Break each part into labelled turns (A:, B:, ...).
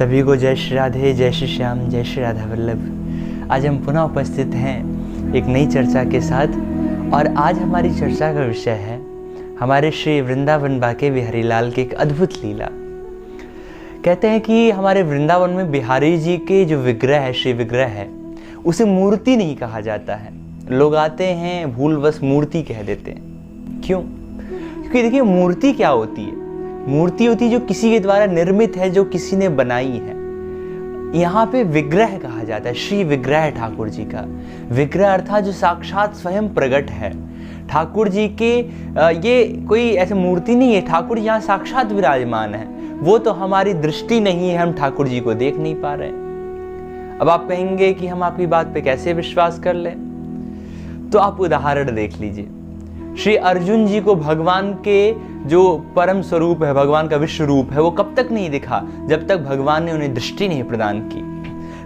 A: सभी को जय श्री राधे, जय श्री श्याम, जय श्री राधा वल्लभ। आज हम पुनः उपस्थित हैं एक नई चर्चा के साथ और आज हमारी चर्चा का विषय है हमारे श्री वृंदावन बाके बिहारी लाल की एक अद्भुत लीला। कहते हैं कि हमारे वृंदावन में बिहारी जी के जो विग्रह है, श्री विग्रह है, उसे मूर्ति नहीं कहा जाता है। लोग आते हैं भूलवश मूर्ति कह देते हैं। क्यों? क्योंकि देखिए मूर्ति क्या होती है? मूर्ति होती है जो किसी के द्वारा निर्मित है, जो किसी ने बनाई है। यहाँ पे विग्रह कहा जाता है, श्री विग्रह ठाकुर जी का। विग्रह अर्थात जो साक्षात स्वयं प्रकट है ठाकुर जी के। ये कोई ऐसी मूर्ति नहीं है, ठाकुर यहाँ साक्षात विराजमान है। वो तो हमारी दृष्टि नहीं है, हम ठाकुर जी को देख नहीं पा रहे। अब आप कहेंगे कि हम आपकी बात पे कैसे विश्वास कर लें? तो आप उदाहरण देख लीजिए। श्री अर्जुन जी को भगवान के जो परम स्वरूप है, भगवान का विश्व रूप है, वो कब तक नहीं दिखा? जब तक भगवान ने उन्हें दृष्टि नहीं प्रदान की।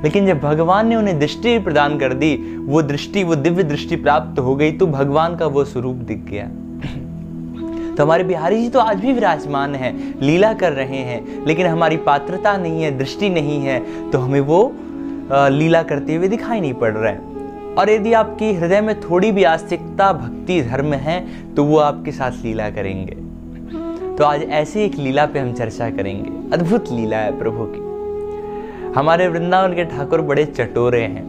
A: लेकिन जब भगवान ने उन्हें दृष्टि प्रदान कर दी, वो दृष्टि, वो दिव्य दृष्टि प्राप्त हो गई, तो भगवान का वो स्वरूप दिख गया। तो हमारे बिहारी जी तो आज भी विराजमान है, लीला कर रहे हैं, लेकिन हमारी पात्रता नहीं है, दृष्टि नहीं है, तो हमें वो लीला करते हुए दिखाई नहीं पड़ रहे हैं। और यदि आपकी हृदय में थोड़ी भी आस्तिकता, भक्ति, धर्म है, तो वो आपके साथ लीला करेंगे। तो आज ऐसी एक लीला पे हम चर्चा करेंगे। अद्भुत लीला है प्रभु की। हमारे वृंदावन के ठाकुर बड़े चटोरे हैं।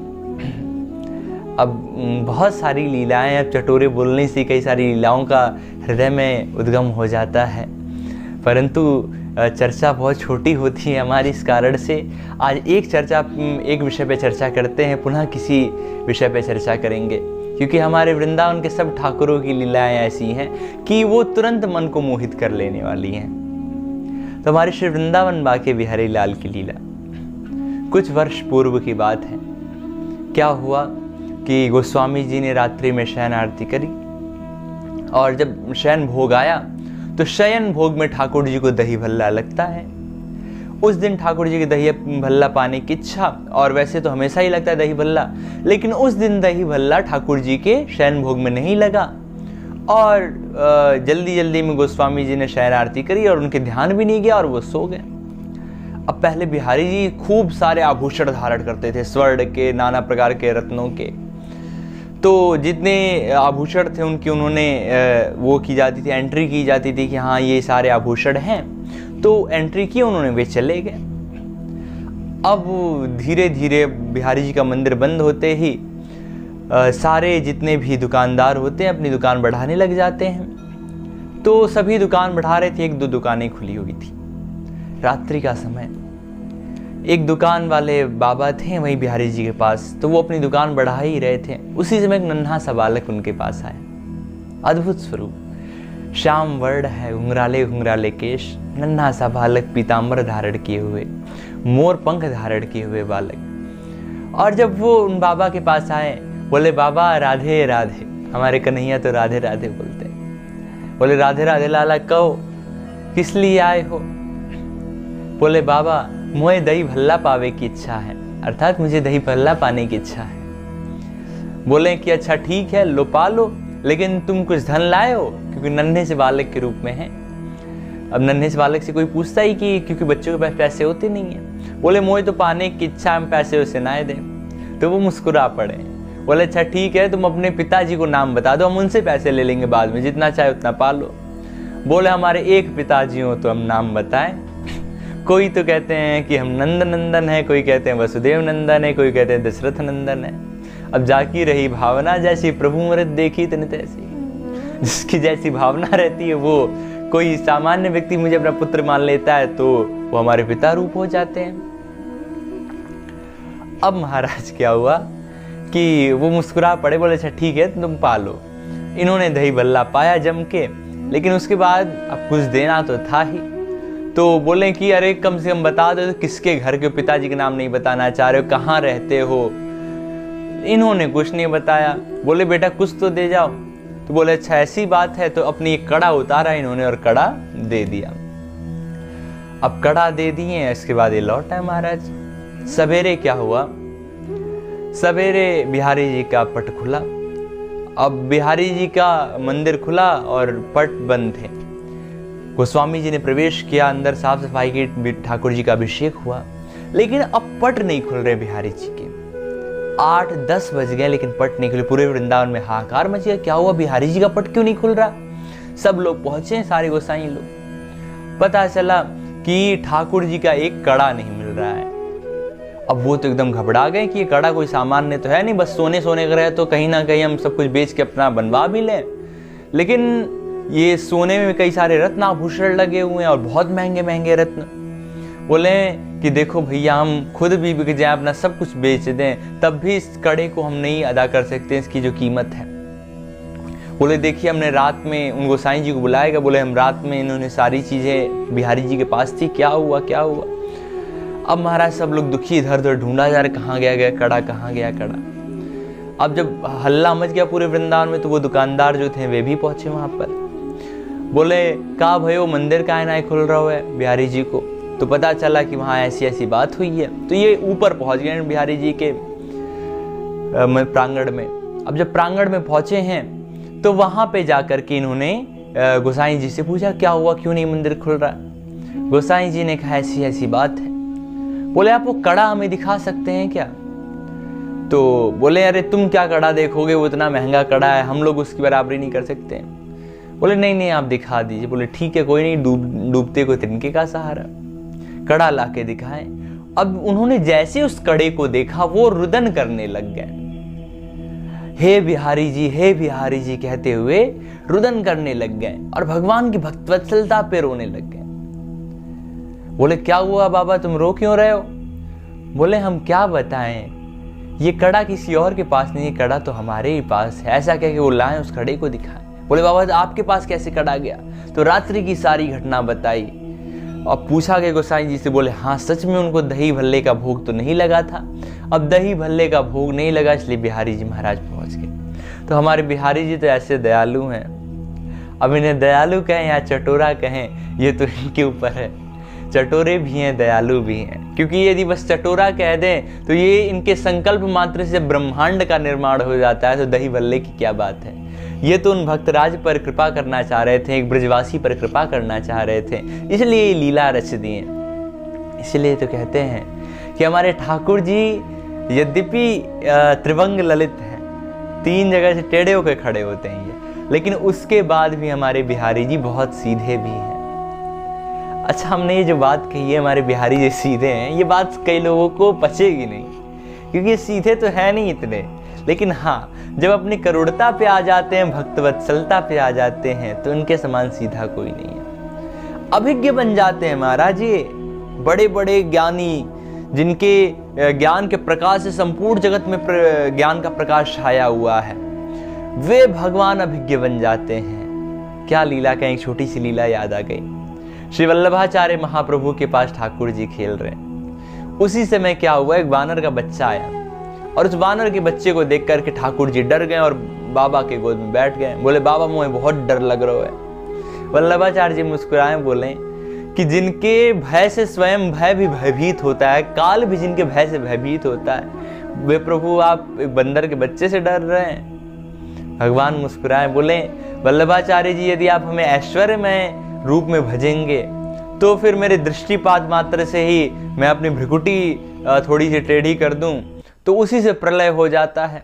A: अब बहुत सारी लीलाएं, अब चटोरे बोलने से कई सारी लीलाओं का हृदय में उद्गम हो जाता है, परंतु चर्चा बहुत छोटी होती है हमारी। इस कारण से आज एक विषय पे चर्चा करते हैं, पुनः किसी विषय पे चर्चा करेंगे, क्योंकि हमारे वृंदावन के सब ठाकुरों की लीलाएं ऐसी हैं कि वो तुरंत मन को मोहित कर लेने वाली हैं। तो हमारे श्री वृंदावन बाके बिहारी लाल की लीला कुछ वर्ष पूर्व की बात है। क्या हुआ कि गोस्वामी जी ने रात्रि में शयन आरती करी और जब शयन भोग आया तो शयन भोग में ठाकुर जी को दही भल्ला लगता है। उस दिन ठाकुर जी की दही भल्ला पाने की इच्छा, और वैसे तो हमेशा ही लगता है दही भल्ला, लेकिन उस दिन दही भल्ला ठाकुर जी के शयन भोग में नहीं लगा। और जल्दी जल्दी में गोस्वामी जी ने शयन आरती करी और उनके ध्यान भी नहीं गया और वो सो गए। अब पहले बिहारी जी खूब सारे आभूषण धारण करते थे, स्वर्ण के, नाना प्रकार के, रत्नों के। तो जितने आभूषण थे उनकी उन्होंने वो की जाती थी, एंट्री की जाती थी कि हाँ ये सारे आभूषण हैं। तो एंट्री की उन्होंने, वे चले गए। अब धीरे धीरे बिहारी जी का मंदिर बंद होते ही सारे जितने भी दुकानदार होते हैं अपनी दुकान बढ़ाने लग जाते हैं। तो सभी दुकान बढ़ा रहे थे, एक दो दुकानें खुली हुई थी। रात्रि का समय, एक दुकान वाले बाबा थे वहीं बिहारी जी के पास, तो वो अपनी दुकान बढ़ा ही रहे थे। उसी समय एक नन्हा सा बालक उनके पास आया। अद्भुत स्वरूप, श्याम वर्ण है, घुंघराले घुंघराले केश, नन्हा सा बालक, पीताम्बर धारण किए हुए, मोर पंख धारण किए हुए बालक। और जब वो उन बाबा के पास आए, बोले बाबा राधे राधे। हमारे कन्हैया तो राधे राधे बोलते हैं। बोले राधे राधे लाला, कहो किस लिए आए हो? बोले बाबा मोए दही भल्ला पावे की इच्छा है, अर्थात मुझे दही भल्ला पाने की इच्छा है। बोले कि अच्छा ठीक है, लो पा लो, लेकिन तुम कुछ धन लाए हो? क्योंकि नन्हे से बालक के रूप में है। अब नन्हे से बालक से कोई पूछता ही कि क्योंकि बच्चों के पास पैसे होते नहीं है। बोले मोए तो पाने की इच्छा, हम पैसे उसे ना दें। तो वो मुस्कुरा पड़े। बोले अच्छा ठीक है, तुम अपने पिताजी को नाम बता दो, हम उनसे पैसे ले लेंगे बाद में, जितना चाहे उतना पालो। बोले हमारे एक पिताजी हो तो हम नाम बताएं। कोई तो कहते हैं कि हम नंद नंदन है, कोई कहते हैं वसुदेव नंदन है, कोई कहते हैं दशरथ नंदन है। अब जाकी रही भावना, जैसी प्रभु मूरत देखी तन तैसी। जिसकी जैसी भावना रहती है, वो कोई सामान्य व्यक्ति मुझे अपना पुत्र मान लेता है तो वो हमारे पिता रूप हो जाते हैं। अब महाराज क्या हुआ कि वो मुस्कुरा पड़े, बोले अच्छा ठीक है तुम पालो। इन्होंने दही भल्ला पाया जम के, लेकिन उसके बाद अब कुछ देना तो था ही। तो बोले कि अरे कम से कम बता दो, तो किसके घर के, पिताजी के नाम नहीं बताना चाह रहे हो, कहाँ रहते हो? इन्होंने कुछ नहीं बताया। बोले बेटा कुछ तो दे जाओ। तो बोले अच्छा ऐसी बात है, तो अपनी एक कड़ा उतारा इन्होंने और कड़ा दे दिया। अब कड़ा दे दिए, इसके बाद ये लौट आए महाराज। सवेरे क्या हुआ, सवेरे बिहारी जी का पट खुला। अब बिहारी जी का मंदिर खुला और पट बंद थे। गोस्वामी जी ने प्रवेश किया अंदर, साफ सफाई की, ठाकुर जी का अभिषेक हुआ। लेकिन अब पट नहीं खुल रहे बिहारी जी के। 8-10 बज गए लेकिन पट नहीं खुले। पूरे वृंदावन में हाहाकार मच गया, क्या हुआ, बिहारी जी का पट क्यों नहीं खुल रहा। सब लोग पहुंचे, सारे गोसाई लोग। पता चला कि ठाकुर जी का एक कड़ा नहीं मिल रहा है। अब वो तो एकदम घबरा गए कि ये कड़ा कोई सामान्य तो है नहीं, बस सोने का रहे तो कहीं ना कहीं हम सब कुछ बेच के अपना बनवा भी लें। लेकिन ये सोने में कई सारे रत्न आभूषण लगे हुए हैं और बहुत महंगे महंगे रत्न। बोले कि देखो भैया, हम खुद भी बिक जाए, अपना सब कुछ बेच दें, तब भी इस कड़े को हम नहीं अदा कर सकते, इसकी जो कीमत है। बोले देखिए, हमने रात में उन गोसाई जी को बुलाएगा। बोले हम रात में, इन्होंने सारी चीजें बिहारी जी के पास थी, क्या हुआ क्या हुआ। अब महाराज सब लोग दुखी, इधर उधर ढूंढा जा रहा, कहाँ गया कड़ा, कहाँ गया कड़ा। अब जब हल्ला मच गया पूरे वृंदावन में, तो वो दुकानदार जो थे वे भी पहुंचे वहां पर। बोले का भयो, मंदिर का ना खुल रहा है बिहारी जी को। तो पता चला कि वहां ऐसी ऐसी बात हुई है। तो ये ऊपर पहुंच गए बिहारी जी के प्रांगण में। अब जब प्रांगण में पहुंचे हैं तो वहां पे जाकर के इन्होंने गोसाई जी से पूछा, क्या हुआ, क्यों नहीं मंदिर खुल रहा। गोसाई जी ने कहा ऐसी ऐसी बात है। बोले आप वो कड़ा हमें दिखा सकते हैं क्या। तो बोले अरे तुम क्या कड़ा देखोगे, वो इतना महंगा कड़ा है, हम लोग उसकी बराबरी नहीं कर सकते। बोले नहीं नहीं आप दिखा दीजिए। बोले ठीक है, कोई नहीं, डूबते को तिनके का सहारा। कड़ा लाके दिखाए। अब उन्होंने जैसे उस कड़े को देखा, वो रुदन करने लग गए। हे बिहारी जी कहते हुए रुदन करने लग गए और भगवान की भक्तवत्सलता पे रोने लग गए। बोले क्या हुआ बाबा, तुम रो क्यों रहे हो। बोले हम क्या बताएं, ये कड़ा किसी और के पास नहीं, कड़ा तो हमारे ही पास है। ऐसा कह के वो लाए, उस कड़े को दिखाए। बोले बाबा आपके पास कैसे कड़ा गया। तो रात्रि की सारी घटना बताई और पूछा गया गोसाई जी से। बोले हाँ सच में उनको दही भल्ले का भोग तो नहीं लगा था। अब दही भल्ले का भोग नहीं लगा, इसलिए बिहारी जी महाराज पहुंच गए। तो हमारे बिहारी जी तो ऐसे दयालु हैं। अब इन्हें दयालु कहें या चटोरा कहें, ये तो इनके ऊपर है। चटोरे भी हैं, दयालु भी हैं, क्योंकि यदि बस चटोरा कह दें तो ये इनके संकल्प मात्र से ब्रह्मांड का निर्माण हो जाता है। तो दही भल्ले की क्या बात है। ये तो उन भक्तराज पर कृपा करना चाह रहे थे, एक ब्रजवासी पर कृपा करना चाह रहे थे, इसलिए ये लीला रच दिए। इसलिए तो कहते हैं कि हमारे ठाकुर जी यद्यपि त्रिभंग ललित हैं, 3 जगह से टेढ़े होकर खड़े होते हैं ये, लेकिन उसके बाद भी हमारे बिहारी जी बहुत सीधे भी हैं। अच्छा, हमने ये जो बात कही है हमारे बिहारी जी सीधे हैं, ये बात कई लोगों को पचेगी नहीं, क्योंकि ये सीधे तो है नहीं इतने। लेकिन हाँ, जब अपनी करुणता पे आ जाते हैं, भक्तवत्सलता पे आ जाते हैं, तो उनके समान सीधा कोई नहीं है। अभिज्ञ बन जाते हैं महाराज ये, बड़े बड़े ज्ञानी, जिनके ज्ञान के प्रकाश से संपूर्ण जगत में ज्ञान का प्रकाश छाया हुआ है, वे भगवान अभिज्ञ बन जाते हैं। क्या लीला का, एक छोटी सी लीला याद आ गई। श्री वल्लभाचार्य महाप्रभु के पास ठाकुर जी खेल रहे हैं। उसी समय क्या हुआ, एक वानर का बच्चा आया और उस वानर के बच्चे को देख करके ठाकुर जी डर गए और बाबा के गोद में बैठ गए। बोले बाबा मुझे बहुत डर लग रहा है। वल्लभाचार्य जी मुस्कुराए, बोले कि जिनके भय से स्वयं भय भी भयभीत होता है, काल भी जिनके भय से भयभीत होता है, वे प्रभु आप एक बंदर के बच्चे से डर रहे हैं। भगवान मुस्कुराए, बोले वल्लभाचार्य जी यदि आप हमें ऐश्वर्यमय रूप में भजेंगे तो फिर मेरे दृष्टिपात मात्र से ही मैं अपनी भ्रिकुटी थोड़ी सी टेढ़ी कर दूं तो उसी से प्रलय हो जाता है।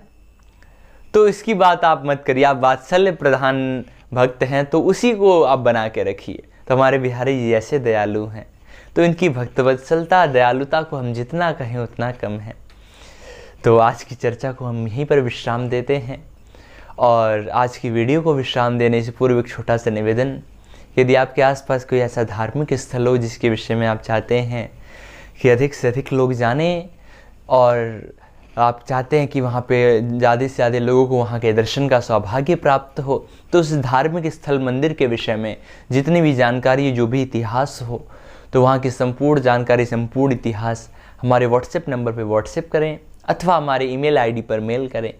A: तो इसकी बात आप मत करिए, आप वात्सल्य प्रधान भक्त हैं, तो उसी को आप बना के रखिए। तो हमारे बिहारी जी ऐसे दयालु हैं, तो इनकी भक्तवत्सलता दयालुता को हम जितना कहें उतना कम है। तो आज की चर्चा को हम यहीं पर विश्राम देते हैं। और आज की वीडियो को विश्राम देने से पूर्व एक छोटा सा निवेदन, यदि आपके आसपास कोई ऐसा धार्मिक स्थल हो जिसके विषय में आप चाहते हैं कि अधिक से अधिक लोग जानें और आप चाहते हैं कि वहाँ पे ज़्यादा से ज़्यादा लोगों को वहाँ के दर्शन का सौभाग्य प्राप्त हो, तो उस धार्मिक स्थल मंदिर के विषय में जितनी भी जानकारी, जो भी इतिहास हो, तो वहाँ की संपूर्ण जानकारी, संपूर्ण इतिहास हमारे व्हाट्सएप नंबर पे व्हाट्सएप करें अथवा हमारे ईमेल आईडी पर मेल करें।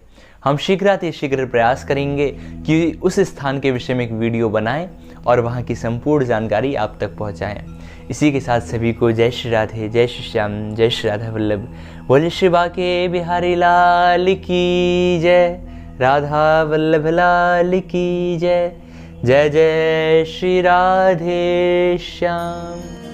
A: हम शीघ्र प्रयास करेंगे कि उस स्थान के विषय में एक वीडियो बनाएं और वहाँ की संपूर्ण जानकारी आप तक पहुँचाएं। इसी के साथ सभी को जय श्री राधे, जय श्री श्याम, जय श्री राधा वल्लभ। बोले श्री बाके बिहारी लाल की जय, राधा वल्लभ लाल की जय। जय जय श्री राधे श्याम।